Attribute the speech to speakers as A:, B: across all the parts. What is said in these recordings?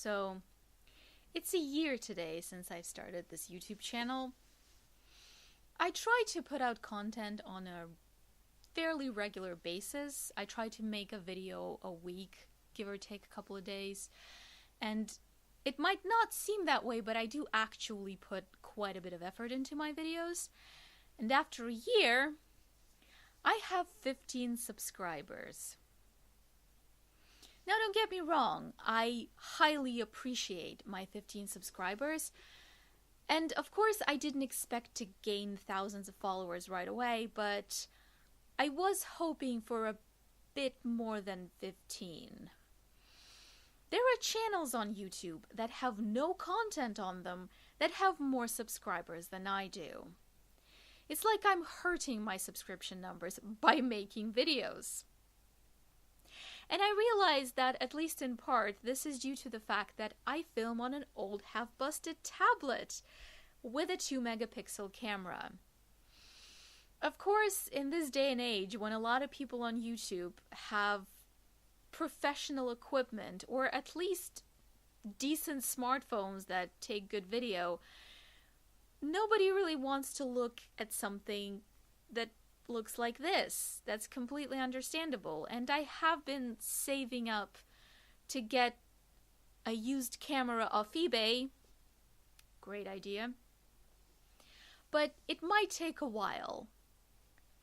A: So, it's a year today since I started this YouTube channel. I try to put out content on a fairly regular basis. I try to make a video a week, give or take a couple of days. And it might not seem that way, but I do actually put quite a bit of effort into my videos. And after a year, I have 15 subscribers. Now, don't get me wrong, I highly appreciate my 15 subscribers. And of course, I didn't expect to gain thousands of followers right away, but I was hoping for a bit more than 15. There are channels on YouTube that have no content on them that have more subscribers than I do. It's like I'm hurting my subscription numbers by making videos. And I realize that, at least in part, this is due to the fact that I film on an old half-busted tablet with a 2-megapixel camera. Of course, in this day and age, when a lot of people on YouTube have professional equipment, or at least decent smartphones that take good video, nobody really wants to look at something that looks like this. That's completely understandable. And I have been saving up to get a used camera off eBay. Great idea. But it might take a while.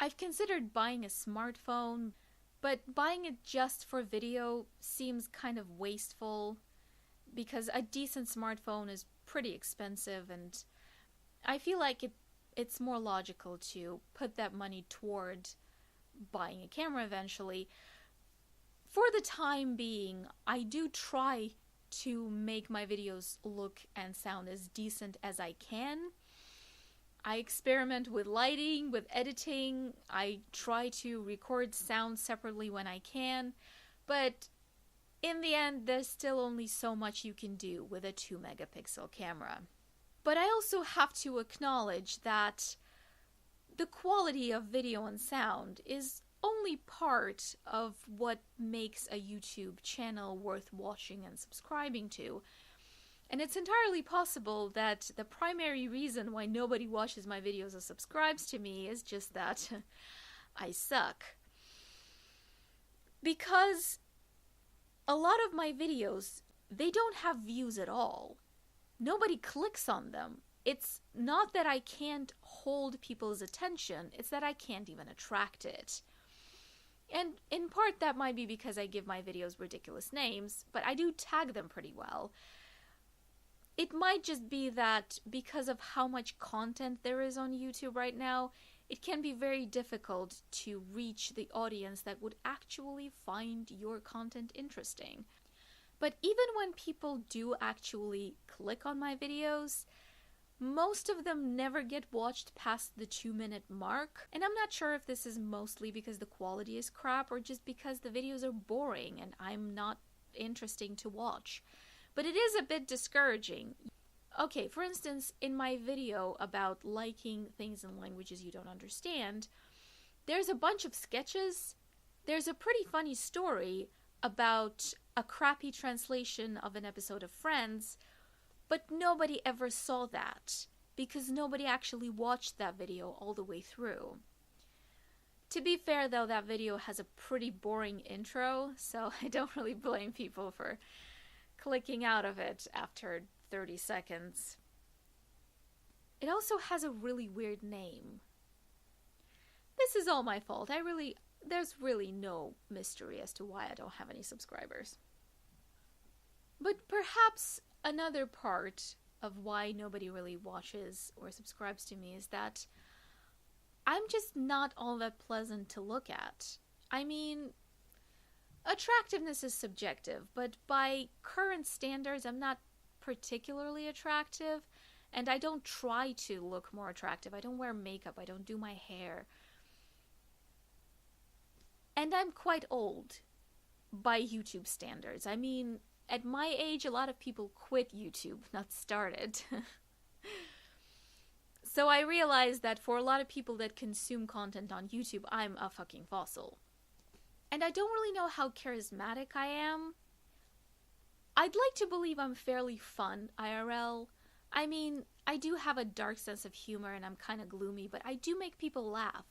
A: I've considered buying a smartphone, but buying it just for video seems kind of wasteful because a decent smartphone is pretty expensive, and I feel like it's more logical to put that money toward buying a camera eventually. For the time being, I do try to make my videos look and sound as decent as I can. I experiment with lighting, with editing. I try to record sound separately when I can, but in the end, there's still only so much you can do with a 2-megapixel camera. But I also have to acknowledge that the quality of video and sound is only part of what makes a YouTube channel worth watching and subscribing to. And it's entirely possible that the primary reason why nobody watches my videos or subscribes to me is just that I suck. Because a lot of my videos, they don't have views at all. Nobody clicks on them. It's not that I can't hold people's attention, it's that I can't even attract it. And in part that might be because I give my videos ridiculous names, but I do tag them pretty well. It might just be that because of how much content there is on YouTube right now, it can be very difficult to reach the audience that would actually find your content interesting. But even when people do actually click on my videos, most of them never get watched past the 2-minute mark. And I'm not sure if this is mostly because the quality is crap or just because the videos are boring and I'm not interesting to watch. But it is a bit discouraging. Okay, for instance, in my video about liking things in languages you don't understand, there's a bunch of sketches. There's a pretty funny story about a crappy translation of an episode of Friends, but nobody ever saw that because nobody actually watched that video all the way through. To be fair though, that video has a pretty boring intro, so I don't really blame people for clicking out of it after 30 seconds. It also has a really weird name. This is all my fault. There's really no mystery as to why I don't have any subscribers. But perhaps another part of why nobody really watches or subscribes to me is that I'm just not all that pleasant to look at. I mean, attractiveness is subjective, but by current standards, I'm not particularly attractive, and I don't try to look more attractive. I don't wear makeup. I don't do my hair. And I'm quite old by YouTube standards. I mean, at my age, a lot of people quit YouTube, not started. So I realized that for a lot of people that consume content on YouTube, I'm a fucking fossil. And I don't really know how charismatic I am. I'd like to believe I'm fairly fun IRL. I mean, I do have a dark sense of humor and I'm kind of gloomy, but I do make people laugh.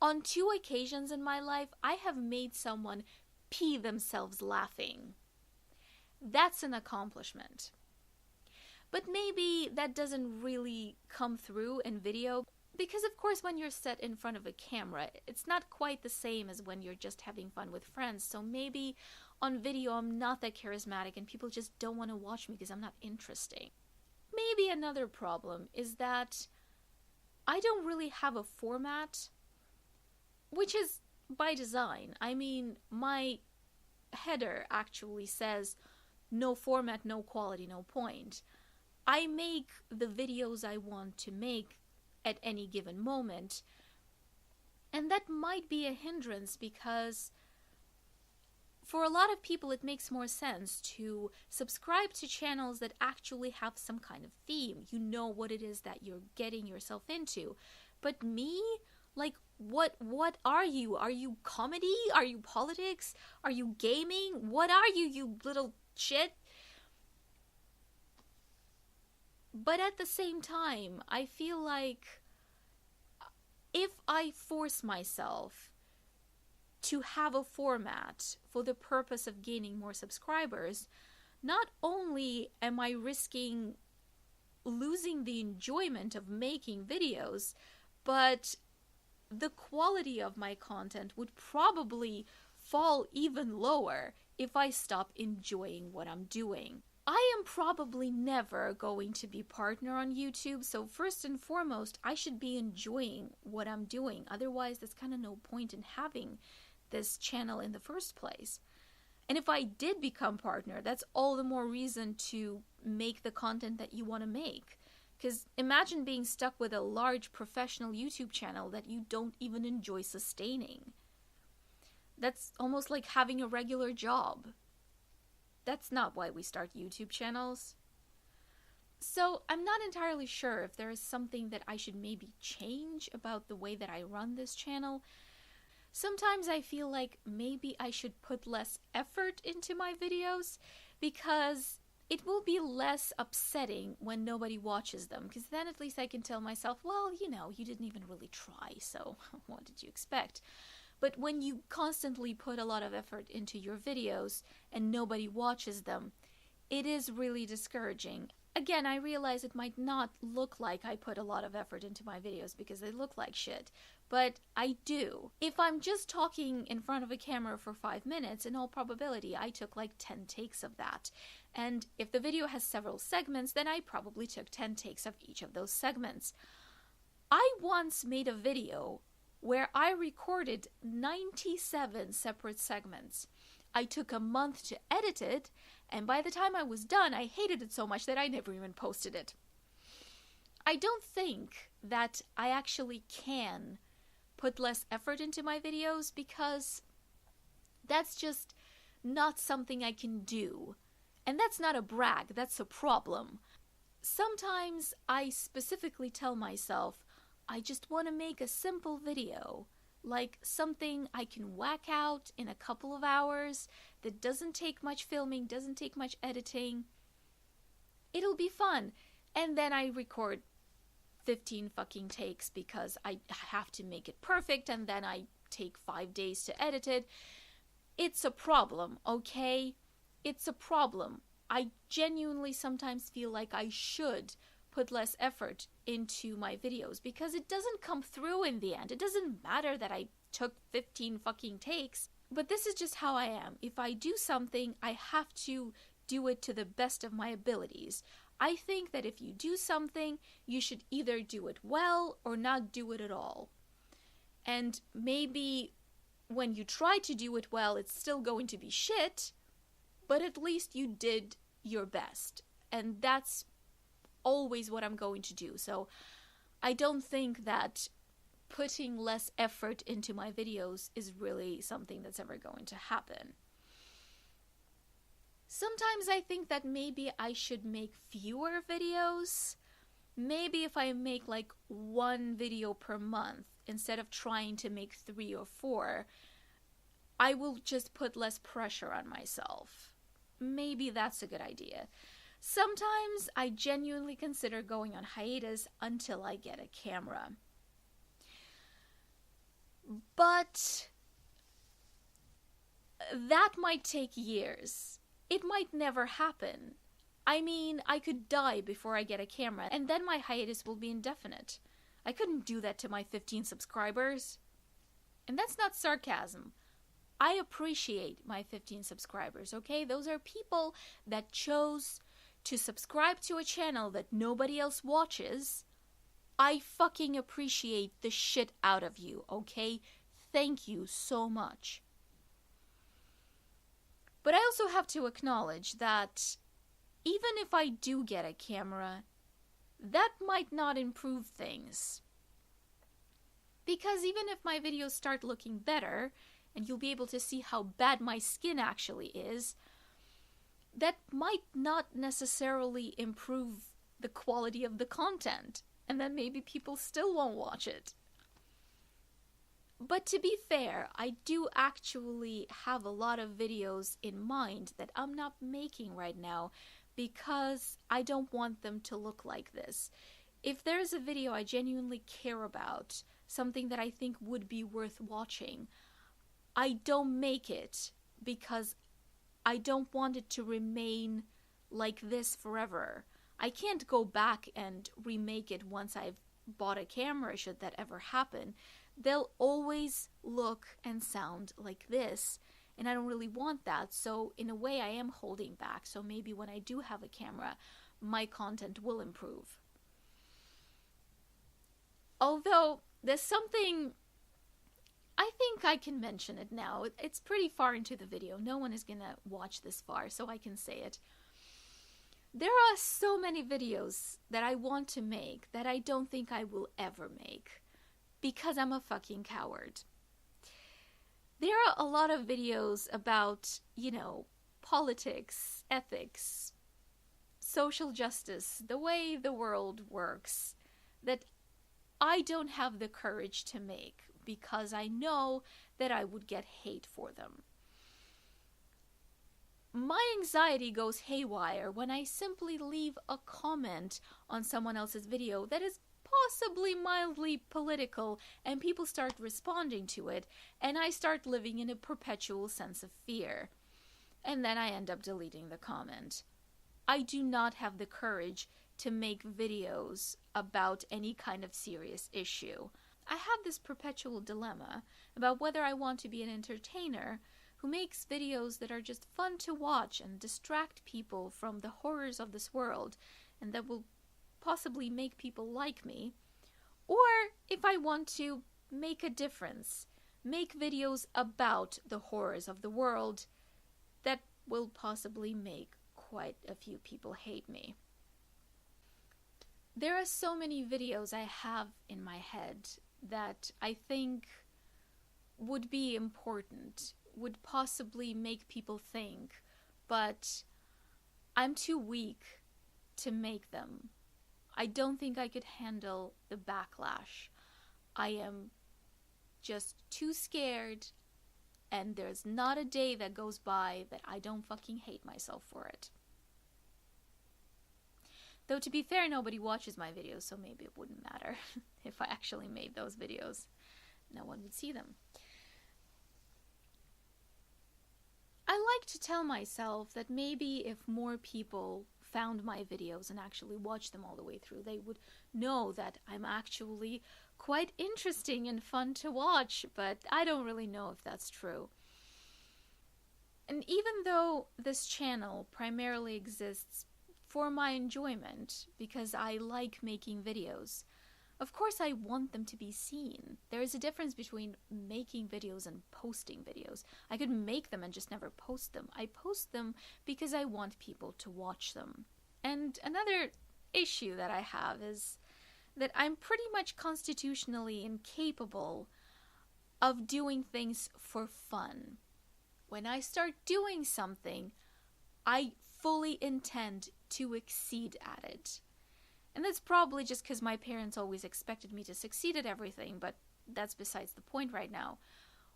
A: On 2 occasions in my life, I have made someone pee themselves laughing. That's an accomplishment. But maybe that doesn't really come through in video, because of course when you're set in front of a camera, it's not quite the same as when you're just having fun with friends. So maybe on video I'm not that charismatic and people just don't want to watch me because I'm not interesting. Maybe another problem is that I don't really have a format, which is by design. I mean, my header actually says no format, no quality, no point. I make the videos I want to make at any given moment, and that might be a hindrance because for a lot of people it makes more sense to subscribe to channels that actually have some kind of theme. You know what it is that you're getting yourself into. But me? Like, what are you? Are you comedy? Are you politics? Are you gaming? What are you, you little shit? But at the same time, I feel like if I force myself to have a format for the purpose of gaining more subscribers, not only am I risking losing the enjoyment of making videos, but the quality of my content would probably fall even lower if I stop enjoying what I'm doing. I am probably never going to be partner on YouTube, so first and foremost, I should be enjoying what I'm doing. Otherwise, there's kind of no point in having this channel in the first place. And if I did become partner, that's all the more reason to make the content that you want to make. Because imagine being stuck with a large professional YouTube channel that you don't even enjoy sustaining. That's almost like having a regular job. That's not why we start YouTube channels. So I'm not entirely sure if there is something that I should maybe change about the way that I run this channel. Sometimes I feel like maybe I should put less effort into my videos because it will be less upsetting when nobody watches them, because then at least I can tell myself, well, you know, you didn't even really try, so what did you expect? But when you constantly put a lot of effort into your videos and nobody watches them, it is really discouraging. Again, I realize it might not look like I put a lot of effort into my videos because they look like shit, but I do. If I'm just talking in front of a camera for 5 minutes, in all probability I took like 10 takes of that. And if the video has several segments, then I probably took 10 takes of each of those segments. I once made a video where I recorded 97 separate segments. I took a month to edit it, and by the time I was done, I hated it so much that I never even posted it. I don't think that I actually can put less effort into my videos because that's just not something I can do. And that's not a brag, that's a problem. Sometimes I specifically tell myself, I just want to make a simple video, like something I can whack out in a couple of hours that doesn't take much filming, doesn't take much editing. It'll be fun. And then I record 15 fucking takes because I have to make it perfect, and then I take 5 days to edit it. It's a problem, okay? It's a problem. I genuinely sometimes feel like I should put less effort into my videos because it doesn't come through in the end. It doesn't matter that I took 15 fucking takes, but this is just how I am. If I do something, I have to do it to the best of my abilities. I think that if you do something, you should either do it well or not do it at all. And maybe when you try to do it well, it's still going to be shit, but at least you did your best. And that's always what I'm going to do. So I don't think that putting less effort into my videos is really something that's ever going to happen. Sometimes I think that maybe I should make fewer videos. Maybe if I make like 1 video per month instead of trying to make 3 or 4, I will just put less pressure on myself. maybe that's a good idea. Sometimes I genuinely consider going on hiatus until I get a camera. But that might take years. It might never happen. I mean, I could die before I get a camera, and then my hiatus will be indefinite. I couldn't do that to my 15 subscribers. And that's not sarcasm. I appreciate my 15 subscribers, okay? Those are people that chose to subscribe to a channel that nobody else watches. I fucking appreciate the shit out of you, okay? Thank you so much. But I also have to acknowledge that even if I do get a camera, that might not improve things. Because even if my videos start looking better, and you'll be able to see how bad my skin actually is, that might not necessarily improve the quality of the content, and then maybe people still won't watch it. But to be fair, I do actually have a lot of videos in mind that I'm not making right now because I don't want them to look like this. If there's a video I genuinely care about, something that I think would be worth watching, I don't make it because I don't want it to remain like this forever. I can't go back and remake it once I've bought a camera, should that ever happen. They'll always look and sound like this, and I don't really want that, so in a way I am holding back, so maybe when I do have a camera, my content will improve. Although, there's something, I think I can mention it now. It's pretty far into the video. No one is gonna watch this far, so I can say it. There are so many videos that I want to make that I don't think I will ever make. Because I'm a fucking coward. There are a lot of videos about, politics, ethics, social justice, the way the world works, that I don't have the courage to make because I know that I would get hate for them. My anxiety goes haywire when I simply leave a comment on someone else's video that is possibly mildly political, and people start responding to it, and I start living in a perpetual sense of fear. And then I end up deleting the comment. I do not have the courage to make videos about any kind of serious issue. I have this perpetual dilemma about whether I want to be an entertainer who makes videos that are just fun to watch and distract people from the horrors of this world, and that will possibly make people like me, or if I want to make a difference, make videos about the horrors of the world that will possibly make quite a few people hate me. There are so many videos I have in my head that I think would be important, would possibly make people think, but I'm too weak to make them. I don't think I could handle the backlash. I am just too scared, and there's not a day that goes by that I don't fucking hate myself for it. Though to be fair, nobody watches my videos, so maybe it wouldn't matter if I actually made those videos. No one would see them. I like to tell myself that maybe if more people found my videos and actually watched them all the way through, they would know that I'm actually quite interesting and fun to watch, but I don't really know if that's true. And even though this channel primarily exists for my enjoyment, because I like making videos, of course I want them to be seen. There is a difference between making videos and posting videos. I could make them and just never post them. I post them because I want people to watch them. And another issue that I have is that I'm pretty much constitutionally incapable of doing things for fun. When I start doing something, I fully intend to exceed at it. And that's probably just because my parents always expected me to succeed at everything, but that's besides the point right now.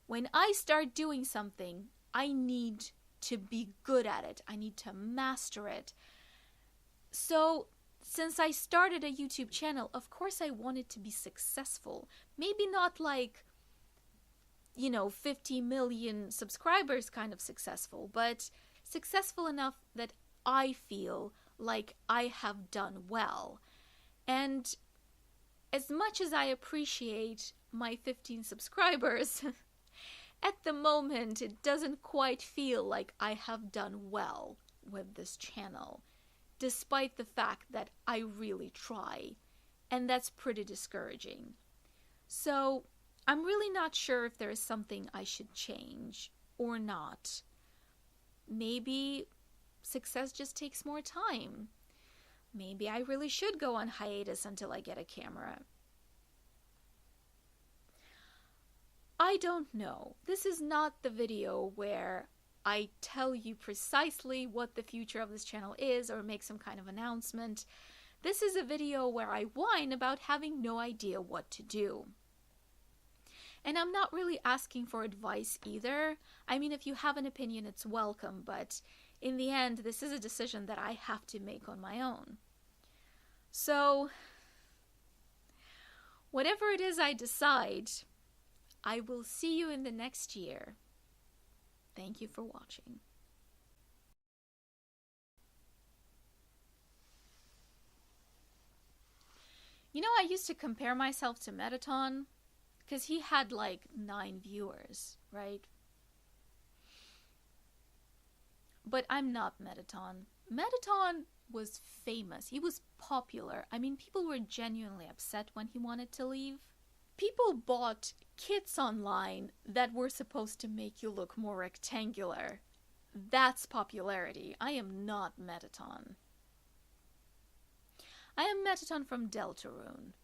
A: When I start doing something, I need to be good at it. I need to master it. So, since I started a YouTube channel, of course I wanted to be successful. Maybe not like, 50 million subscribers kind of successful, but successful enough that I feel like I have done well. And as much as I appreciate my 15 subscribers, at the moment it doesn't quite feel like I have done well with this channel, despite the fact that I really try, and that's pretty discouraging. So I'm really not sure if there is something I should change or not. Maybe success just takes more time. Maybe I really should go on hiatus until I get a camera. I don't know. This is not the video where I tell you precisely what the future of this channel is or make some kind of announcement. This is a video where I whine about having no idea what to do. And I'm not really asking for advice either. I mean, if you have an opinion, it's welcome, but in the end, this is a decision that I have to make on my own. So, whatever it is I decide, I will see you in the next year. Thank you for watching. I used to compare myself to Mettaton, because he had like 9 viewers, right? But I'm not Mettaton. Mettaton was famous. He was popular. I mean, people were genuinely upset when he wanted to leave. People bought kits online that were supposed to make you look more rectangular. That's popularity. I am not Mettaton. I am Mettaton from Deltarune.